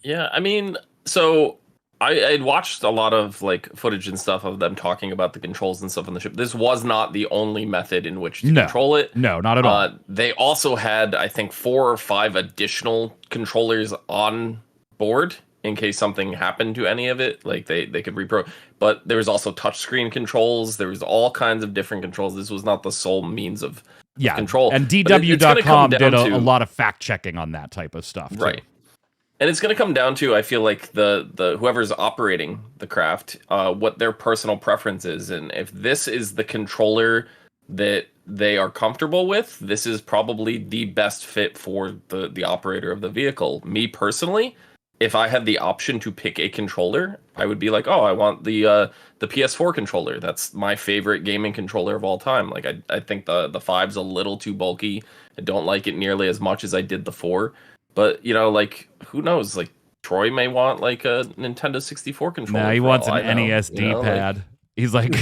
Yeah, I mean, so I'd watched a lot of like footage and stuff of them talking about the controls and stuff on the ship. This was not the only method in which to control it. No, not at all. They also had, I think, 4 or 5 additional controllers on board in case something happened to any of it. Like they could repro. But there was also touchscreen controls. There was all kinds of different controls. This was not the sole means of control. And It's gonna come DW.com did down a to lot of fact checking on that type of stuff, too. right. And it's going to come down to, I feel like the whoever's operating the craft, what their personal preference is, and if this is the controller that they are comfortable with, this is probably the best fit for the operator of the vehicle. Me personally, if I had the option to pick a controller, I would be like, oh, I want the PS4 controller. That's my favorite gaming controller of all time. Like I think the 5's a little too bulky. I don't like it nearly as much as I did the 4. But, you know, like, who knows? Like, Troy may want, like, a Nintendo 64 controller. Nah, he wants an NES D-pad. He's like,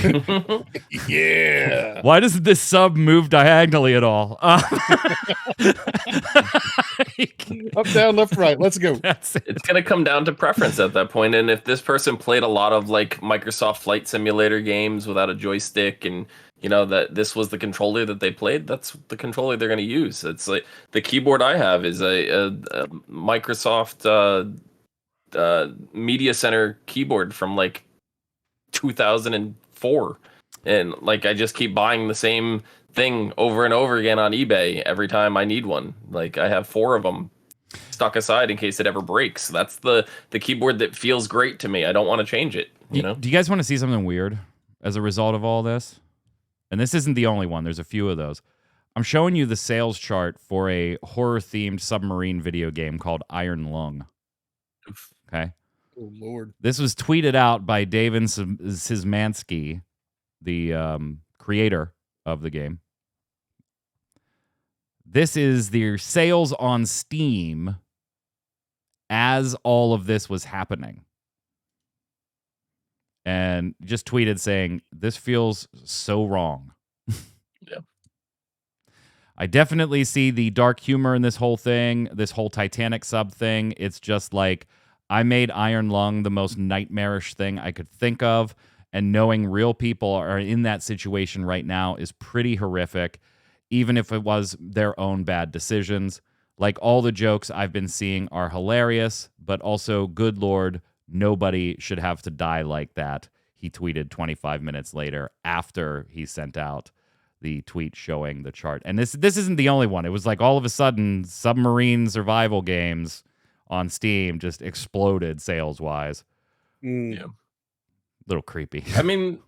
Yeah. why doesn't this sub move diagonally at all? Up, down, left, right. Let's go. That's it. It's going to come down to preference at that point. And if this person played a lot of, like, Microsoft Flight Simulator games without a joystick and, you know, that this was the controller that they played, that's the controller they're going to use. It's like the keyboard I have is a Microsoft Media Center keyboard from, like, 2004, and like I just keep buying the same thing over and over again on eBay every time I need one. Like I have 4 of them stuck aside in case it ever breaks. That's the keyboard that feels great to me. I don't want to change it, you know. Do you guys want to see something weird as a result of all this? And this isn't the only one. There's a few of those. I'm showing you the sales chart for a horror-themed submarine video game called Iron Lung. Okay? Oh, Lord. This was tweeted out by David Szymanski, the creator of the game. This is their sales on Steam as all of this was happening. And just tweeted saying, this feels so wrong. Yeah. I definitely see the dark humor in this whole thing, this whole Titanic sub thing. It's just like, I made Iron Lung the most nightmarish thing I could think of, and knowing real people are in that situation right now is pretty horrific, even if it was their own bad decisions. Like, all the jokes I've been seeing are hilarious, but also, good Lord, nobody should have to die like that, he tweeted 25 minutes later after he sent out the tweet showing the chart. And this isn't the only one. It was like all of a sudden, submarine survival games on Steam just exploded sales-wise. Yeah. Little creepy. I mean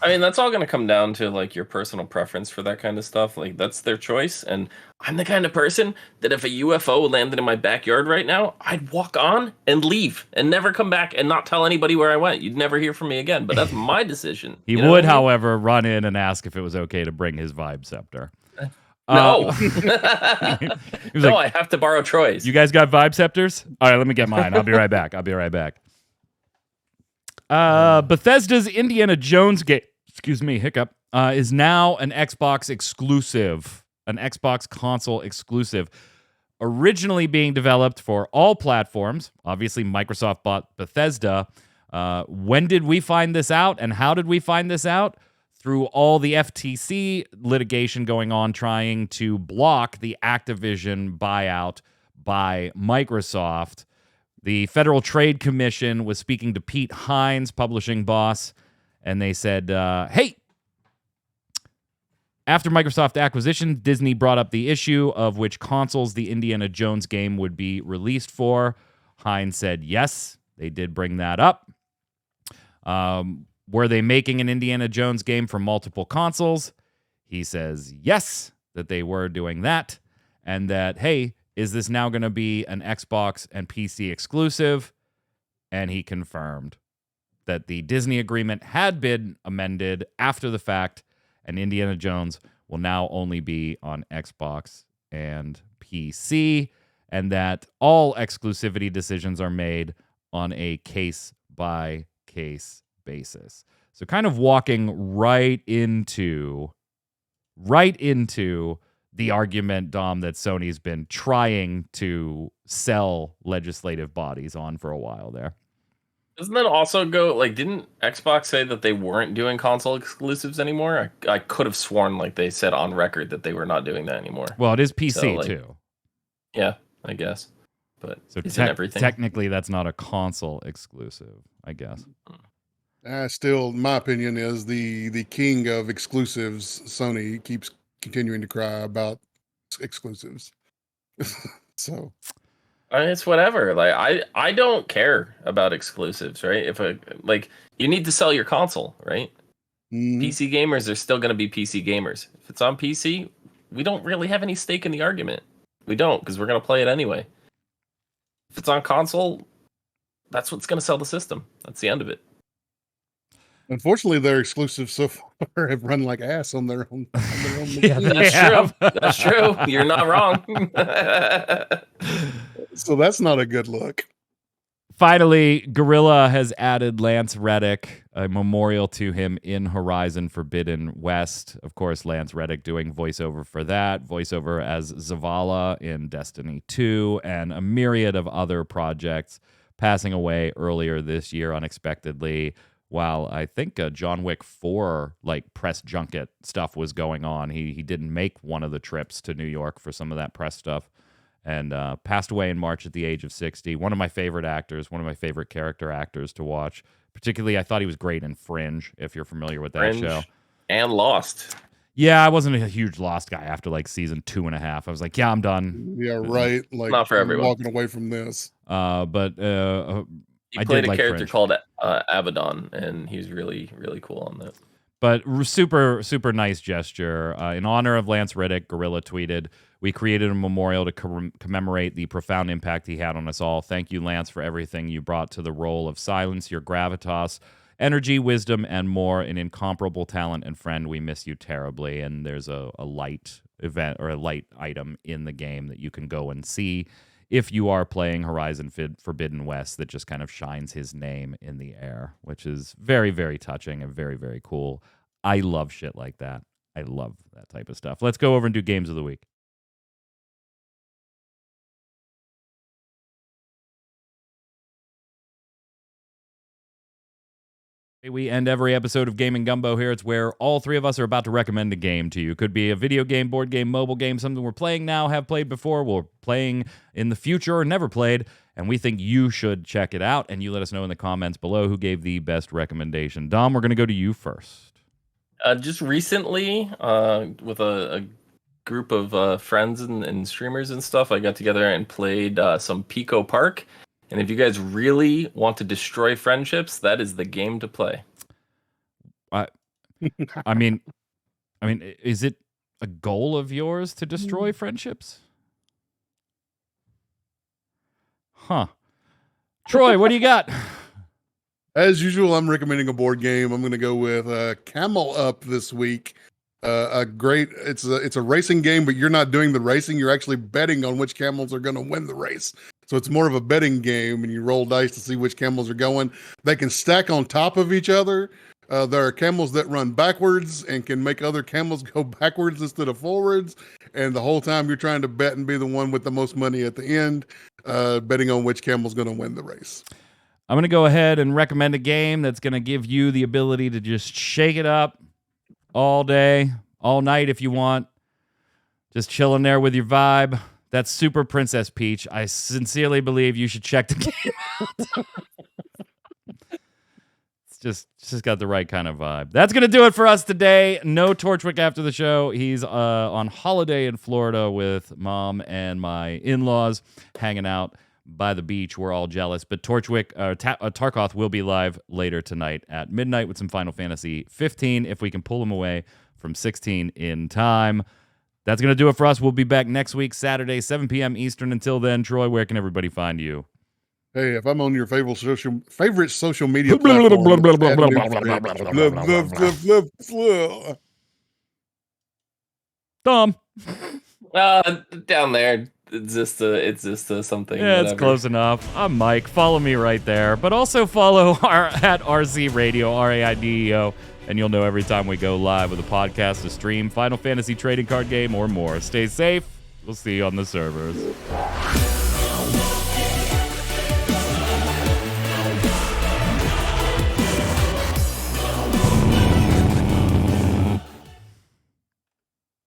that's all going to come down to like your personal preference for that kind of stuff. Like that's their choice, and I'm the kind of person that if a UFO landed in my backyard right now, I'd walk on and leave and never come back and not tell anybody where I went. You'd never hear from me again, but that's my decision. He would, however, run in and ask if it was okay to bring his Vibe Scepter. No. He was No, like, I have to borrow Troy's. you guys got Vibe Scepters? All right, let me get mine. I'll be right back. Bethesda's Indiana Jones game, hiccup, is now an Xbox exclusive, an Xbox console exclusive. Originally being developed for all platforms. Obviously, Microsoft bought Bethesda. When did we find this out, and how did we find this out? Through all the FTC litigation going on trying to block the Activision buyout by Microsoft. The Federal Trade Commission was speaking to Pete Hines, publishing boss, and they said, hey, after Microsoft acquisition, Disney brought up the issue of which consoles the Indiana Jones game would be released for. Hines said, yes, they did bring that up. Were they making an Indiana Jones game for multiple consoles? He says yes, that they were doing that, and that, hey, is this now going to be an Xbox and PC exclusive? And he confirmed that the Disney agreement had been amended after the fact, and Indiana Jones will now only be on Xbox and PC, and that all exclusivity decisions are made on a case-by-case basis. So kind of walking right into the argument, Dom, that Sony's been trying to sell legislative bodies on for a while there. Doesn't that also go, like, didn't Xbox say that they weren't doing console exclusives anymore? I could have sworn, like, they said on record that they were not doing that anymore. Well, it is PC, So, like, too. Yeah, I guess. but So isn't everything? technically, that's not a console exclusive, I guess. Still, my opinion is the king of exclusives. Sony keeps continuing to cry about exclusives. So I mean, it's whatever. Like I don't care about exclusives, right? You need to sell your console, right? PC gamers are still going to be PC gamers. If it's on PC, we don't really have any stake in the argument. We don't, because we're going to play it anyway. If it's on console, that's what's going to sell the system. That's the end of it. unfortunately, their exclusives so far have run like ass on their own. Yeah, That's true. That's true. You're not wrong. So that's not a good look. Finally, Guerrilla has added Lance Reddick, a memorial to him in Horizon Forbidden West. Of course, Lance Reddick doing voiceover for that, voiceover as Zavala in Destiny 2, and a myriad of other projects, passing away earlier this year unexpectedly. While I think John Wick 4 press junket stuff was going on, he didn't make one of the trips to New York for some of that press stuff. And passed away in March at the age of 60. One of my favorite actors, one of my favorite character actors to watch. Particularly, I thought he was great in Fringe, if you're familiar with that Fringe show. And Lost. Yeah, I wasn't a huge Lost guy after season 2.5. I was like, yeah, I'm done. Yeah, right. Like, not for everyone. Walking away from this. But he played a character Fringe. called Abaddon, and he's really, really cool on that. But super, super nice gesture. In honor of Lance Reddick, Guerrilla tweeted, "We created a memorial to commemorate the profound impact he had on us all. Thank you, Lance, for everything you brought to the role of Silence, your gravitas, energy, wisdom, and more. An incomparable talent and friend. We miss you terribly." And there's a light event or a light item in the game that you can go and see if you are playing Horizon Forbidden West that just kind of shines his name in the air, which is very, very touching and very, very cool. I love shit like that. I love that type of stuff. Let's go over and do Games of the Week. We end every episode of Gaming Gumbo here. It's where all three of us are about to recommend a game to you. Could be a video game, board game, mobile game, something we're playing now, have played before, we're playing in the future, or never played, and we think you should check it out. And you let us know in the comments below who gave the best recommendation. Dom, we're going to go to you first. Just recently, with a group of friends and streamers and stuff, I got together and played some Pico Park. And if you guys really want to destroy friendships, that is the game to play. I mean, is it a goal of yours to destroy friendships? Huh. Troy, what do you got? As usual, I'm recommending a board game. I'm going to go with Camel Up this week. It's a racing game, but you're not doing the racing. You're actually betting on which camels are going to win the race. So it's more of a betting game, and you roll dice to see which camels are going. They can stack on top of each other. There are camels that run backwards and can make other camels go backwards instead of forwards. And the whole time you're trying to bet and be the one with the most money at the end, betting on which camel's going to win the race. I'm going to go ahead and recommend a game that's going to give you the ability to just shake it up all day, all night if you want. Just chilling there with your vibe. That's Super Princess Peach. I sincerely believe you should check the game out. It's just got the right kind of vibe. That's going to do it for us today. No Torchwick after the show. He's on holiday in Florida with Mom and my in-laws hanging out by the beach. We're all jealous. But Tarkoth will be live later tonight at midnight with some Final Fantasy 15 if we can pull him away from 16 in time. That's going to do it for us. We'll be back next week, Saturday, 7 p.m. Eastern. Until then, Troy, where can everybody find you? Hey, if I'm on your favorite social media platform, Tom. Down there, it's just something. Yeah, whatever. it's close enough. I'm Mike. Follow me right there. But also follow at RC Radio, RAIDEO, and you'll know every time we go live with a podcast, a stream, Final Fantasy trading card game, or more. Stay safe. We'll see you on the servers.